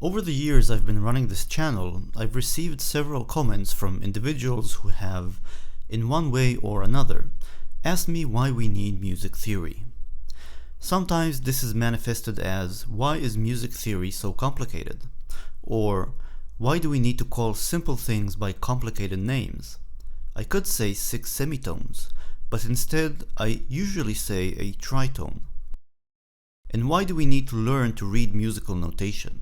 Over the years I've been running this channel, I've received several comments from individuals who have, in one way or another, asked me why we need music theory. Sometimes this is manifested as, why is music theory so complicated? Or, why do we need to call simple things by complicated names? I could say 6 semitones, but instead I usually say a tritone. And why do we need to learn to read musical notation?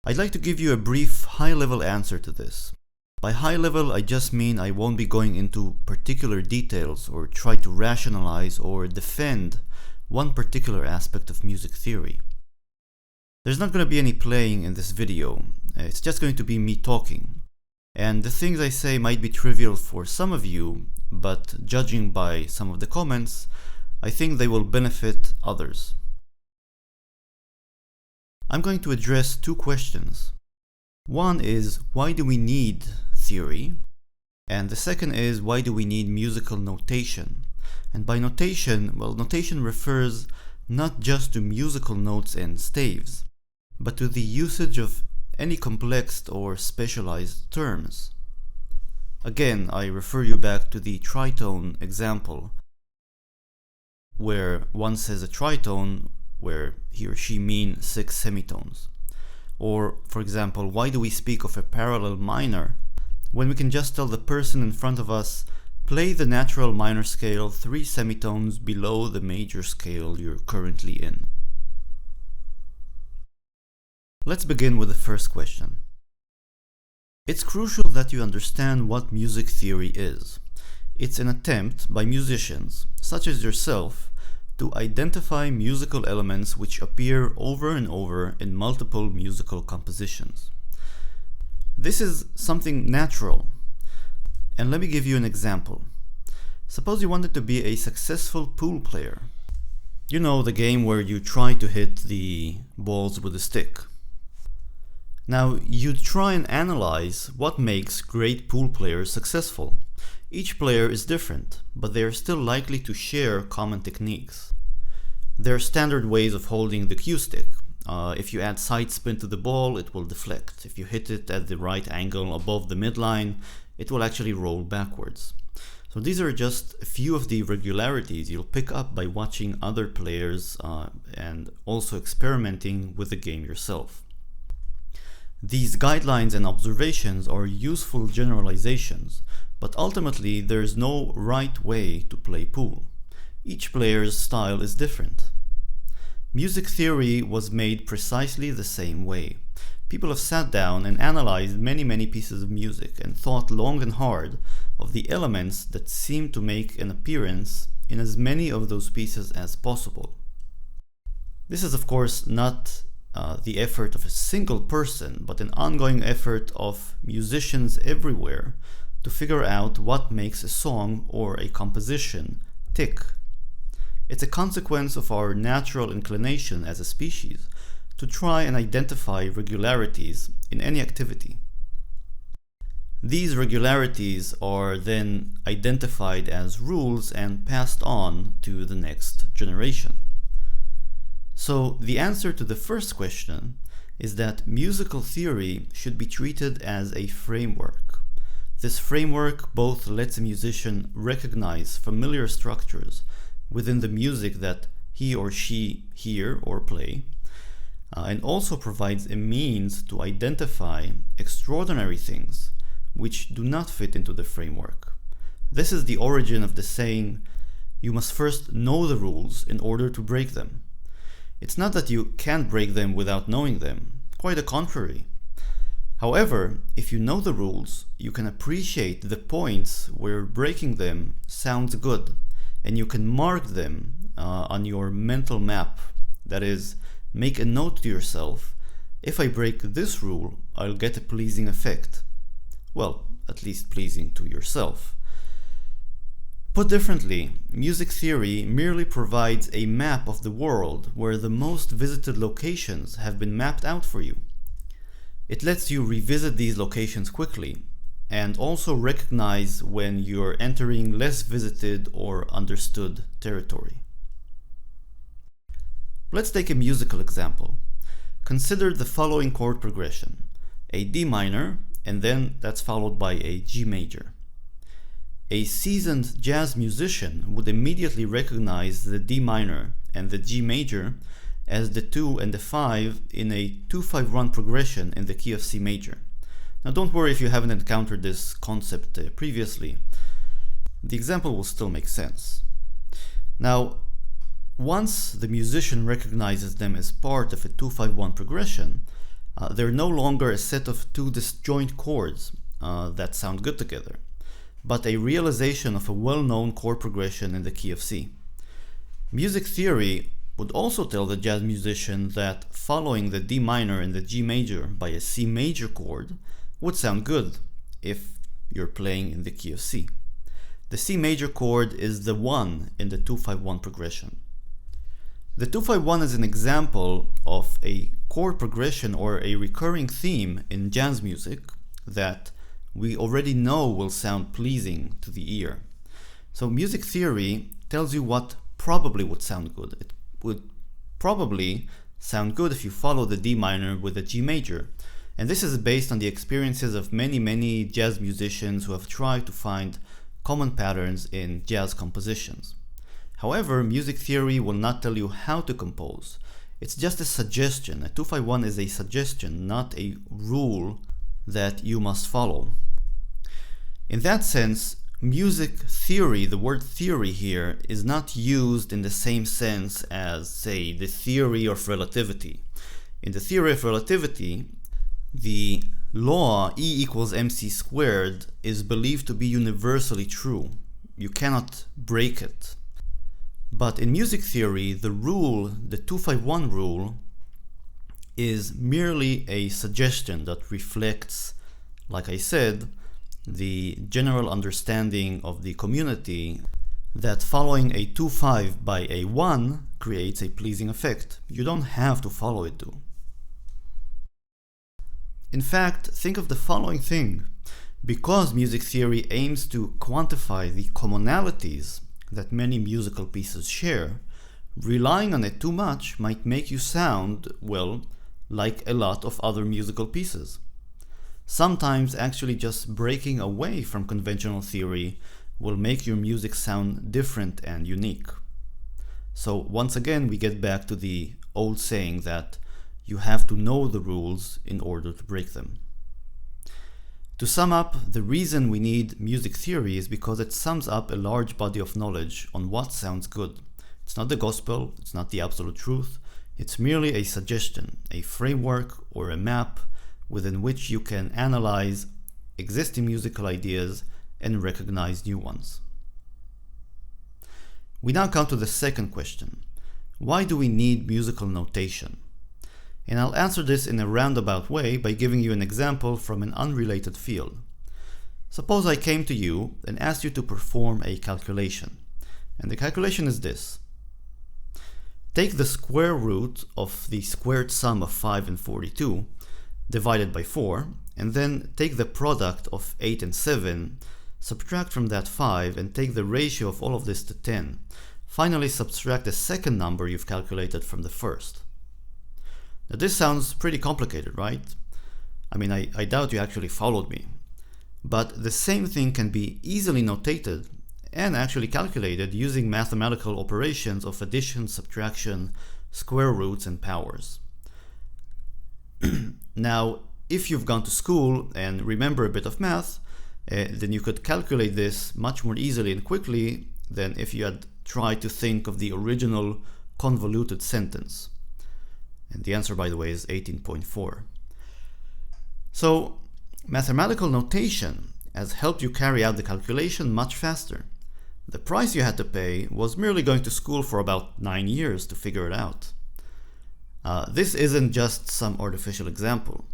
I'd like to give you a brief high-level answer to this. By high level, I just mean I won't be going into particular details or try to rationalize or defend one particular aspect of music theory. There's not going to be any playing in this video, it's just going to be me talking. And the things I say might be trivial for some of you, but judging by some of the comments, I think they will benefit others. I'm going to address 2 questions. One is, why do we need theory? And the second is, why do we need musical notation? And by notation, well, notation refers not just to musical notes and staves, but to the usage of any complex or specialized terms. Again, I refer you back to the tritone example, where one says a tritone where he or she means 6 semitones. Or, for example, why do we speak of a parallel minor when we can just tell the person in front of us, play the natural minor scale 3 semitones below the major scale you're currently in? Let's begin with the first question. It's crucial that you understand what music theory is. It's an attempt by musicians, such as yourself, to identify musical elements which appear over and over in multiple musical compositions. This is something natural, and let me give you an example. Suppose you wanted to be a successful pool player. You know, the game where you try to hit the balls with a stick. Now, you'd try and analyze what makes great pool players successful. Each player is different, but they are still likely to share common techniques. There are standard ways of holding the cue stick. If you add side spin to the ball, it will deflect. If you hit it at the right angle above the midline, it will actually roll backwards. So these are just a few of the regularities you'll pick up by watching other players and also experimenting with the game yourself. These guidelines and observations are useful generalizations, but ultimately there is no right way to play pool. Each player's style is different. Music theory was made precisely the same way. People have sat down and analyzed many pieces of music and thought long and hard of the elements that seem to make an appearance in as many of those pieces as possible. This is of course not the effort of a single person, but an ongoing effort of musicians everywhere to figure out what makes a song or a composition tick. It's a consequence of our natural inclination as a species to try and identify regularities in any activity. These regularities are then identified as rules and passed on to the next generation. So the answer to the first question is that musical theory should be treated as a framework. This framework both lets a musician recognize familiar structures within the music that he or she hear or play, and also provides a means to identify extraordinary things which do not fit into the framework. This is the origin of the saying, you must first know the rules in order to break them. It's not that you can't break them without knowing them, quite the contrary. However, if you know the rules, you can appreciate the points where breaking them sounds good, and you can mark them on your mental map. That is, make a note to yourself, if I break this rule, I'll get a pleasing effect. Well, at least pleasing to yourself. Put differently, music theory merely provides a map of the world where the most visited locations have been mapped out for you. It lets you revisit these locations quickly, and also recognize when you're entering less visited or understood territory. Let's take a musical example. consider the following chord progression: a D minor, and then that's followed by a G major. A seasoned jazz musician would immediately recognize the D minor and the G major as the 2 and the 5 in a 2-5 progression in the key of C major. Now don't worry if you haven't encountered this concept previously. The example will still make sense. Now, once the musician recognizes them as part of a 2-5-1 progression, they're no longer a set of two disjoint chords that sound good together, but a realization of a well-known chord progression in the key of C. Music theory would also tell the jazz musician that following the D minor and the G major by a C major chord would sound good if you're playing in the key of C. The C major chord is the 1 in the 2-5-1 progression. The 2-5-1 is an example of a chord progression or a recurring theme in jazz music that we already know will sound pleasing to the ear. So music theory tells you what probably would sound good. It would probably sound good if you follow the D minor with the G major. And this is based on the experiences of many jazz musicians who have tried to find common patterns in jazz compositions. However, music theory will not tell you how to compose. It's just a suggestion. A 2-5-1 is a suggestion, not a rule that you must follow. In that sense, music theory, the word theory here, is not used in the same sense as, say, the theory of relativity. In the theory of relativity, the law E equals mc squared is believed to be universally true. You cannot break it. But in music theory, the rule, the 2-5-1 rule, is merely a suggestion that reflects, like I said, the general understanding of the community that following a 2-5 by a 1 creates a pleasing effect. You don't have to follow it though. In fact, think of the following thing. Because music theory aims to quantify the commonalities that many musical pieces share, relying on it too much might make you sound, well, like a lot of other musical pieces. Sometimes actually just breaking away from conventional theory will make your music sound different and unique. So once again, we get back to the old saying that you have to know the rules in order to break them. To sum up, the reason we need music theory is because it sums up a large body of knowledge on what sounds good. It's not the gospel, it's not the absolute truth, it's merely a suggestion, a framework or a map within which you can analyze existing musical ideas and recognize new ones. We now come to the second question. Why do we need musical notation? And I'll answer this in a roundabout way by giving you an example from an unrelated field. Suppose I came to you and asked you to perform a calculation. And the calculation is this. Take the square root of the squared sum of 5 and 42 divided by 4, and then take the product of 8 and 7, subtract from that 5, and take the ratio of all of this to 10. Finally, subtract the second number you've calculated from the first. Now this sounds pretty complicated, right? I mean, I doubt you actually followed me. But the same thing can be easily notated and actually calculated using mathematical operations of addition, subtraction, square roots, and powers. Now, if you've gone to school and remember a bit of math, then you could calculate this much more easily and quickly than if you had tried to think of the original convoluted sentence. And the answer, by the way, is 18.4. So, mathematical notation has helped you carry out the calculation much faster. The price you had to pay was merely going to school for about 9 years to figure it out. This isn't just some artificial example.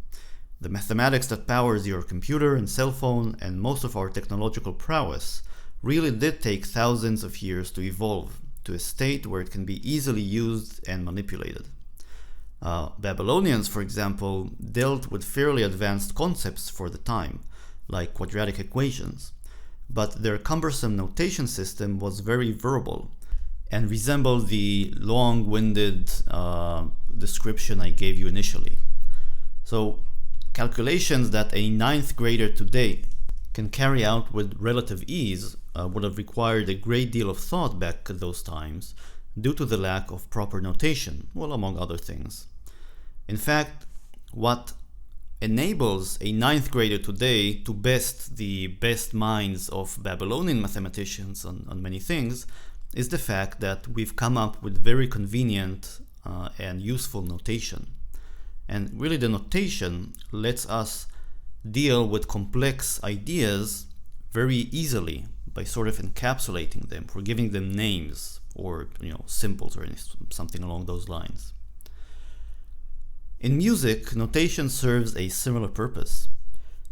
The mathematics that powers your computer and cell phone and most of our technological prowess really did take thousands of years to evolve to a state where it can be easily used and manipulated. Babylonians, for example, dealt with fairly advanced concepts for the time, like quadratic equations, but their cumbersome notation system was very verbal and resembled the long-winded description I gave you initially. So calculations that a ninth grader today can carry out with relative ease would have required a great deal of thought back at those times due to the lack of proper notation, well, among other things. In fact, what enables a ninth grader today to best the best minds of Babylonian mathematicians on many things is the fact that we've come up with very convenient and useful notation. And really the notation lets us deal with complex ideas very easily by sort of encapsulating them, for giving them names or symbols or something along those lines. In music, notation serves a similar purpose.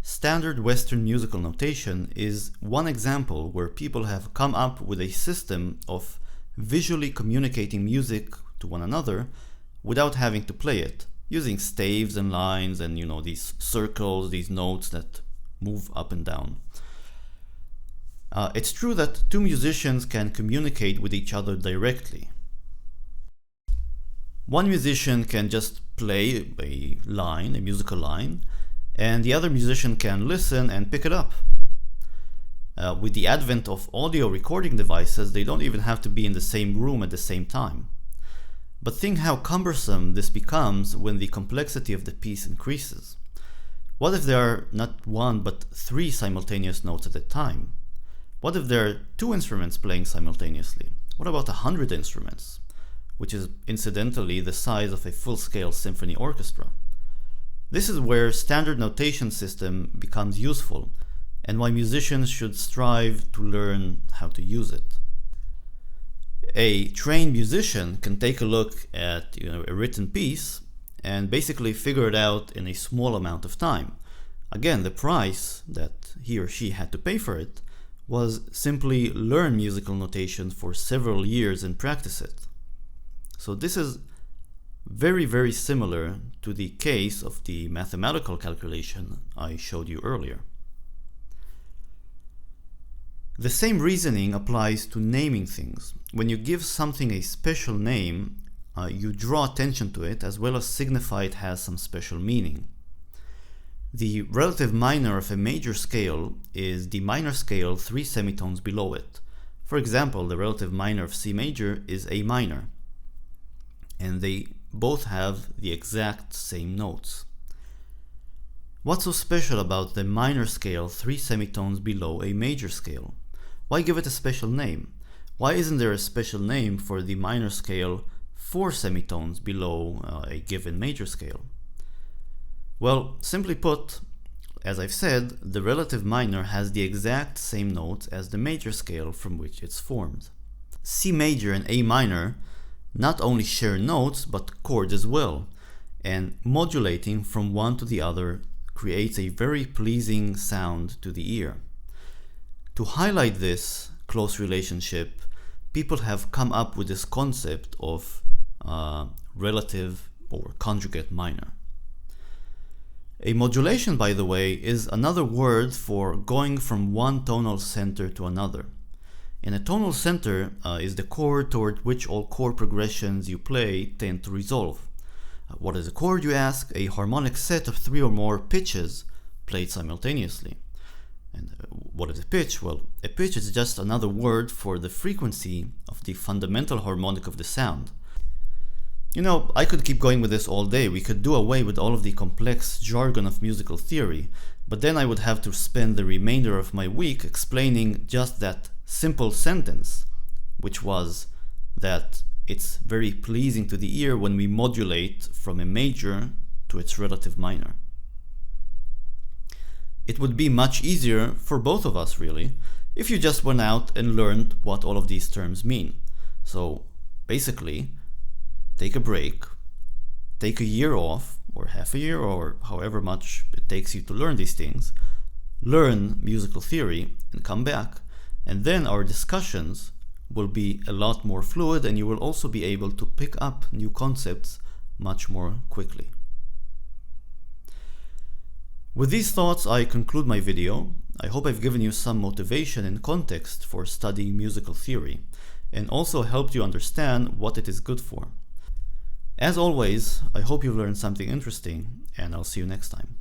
Standard Western musical notation is one example where people have come up with a system of visually communicating music to one another without having to play it, using staves and lines and these circles, these notes that move up and down. It's true that two musicians can communicate with each other directly. One musician can just play a line, a musical line, and the other musician can listen and pick it up. With the advent of audio recording devices, they don't even have to be in the same room at the same time. But think how cumbersome this becomes when the complexity of the piece increases. What if there are not one but three simultaneous notes at a time? What if there are two instruments playing simultaneously? What about 100 instruments, which is incidentally the size of a full-scale symphony orchestra? This is where standard notation system becomes useful and why musicians should strive to learn how to use it. A trained musician can take a look at a written piece and basically figure it out in a small amount of time. Again, the price that he or she had to pay for it was simply learn musical notation for several years and practice it. So this is very, very similar to the case of the mathematical calculation I showed you earlier. The same reasoning applies to naming things. When you give something a special name, you draw attention to it as well as signify it has some special meaning. The relative minor of a major scale is the minor scale 3 semitones below it. For example, the relative minor of C major is A minor, and they both have the exact same notes. What's so special about the minor scale 3 semitones below a major scale? Why give it a special name? Why isn't there a special name for the minor scale 4 semitones below a given major scale? Well, simply put, as I've said, the relative minor has the exact same notes as the major scale from which it's formed. C major and A minor not only share notes but chords as well, and modulating from one to the other creates a very pleasing sound to the ear. To highlight this close relationship, people have come up with this concept of relative or conjugate minor. A modulation, by the way, is another word for going from one tonal center to another. And a tonal center is the chord toward which all chord progressions you play tend to resolve. What is a chord, you ask? A harmonic set of 3 or more pitches played simultaneously. And what is a pitch? Well, a pitch is just another word for the frequency of the fundamental harmonic of the sound. I could keep going with this all day. We could do away with all of the complex jargon of musical theory, but then I would have to spend the remainder of my week explaining just that simple sentence, which was that it's very pleasing to the ear when we modulate from a major to its relative minor. It would be much easier for both of us, really, if you just went out and learned what all of these terms mean. So basically, take a break, take a year off, or half a year, or however much it takes you to learn these things, learn musical theory and come back, and then our discussions will be a lot more fluid and you will also be able to pick up new concepts much more quickly. With these thoughts, I conclude my video. I hope I've given you some motivation and context for studying musical theory, and also helped you understand what it is good for. As always, I hope you've learned something interesting, and I'll see you next time.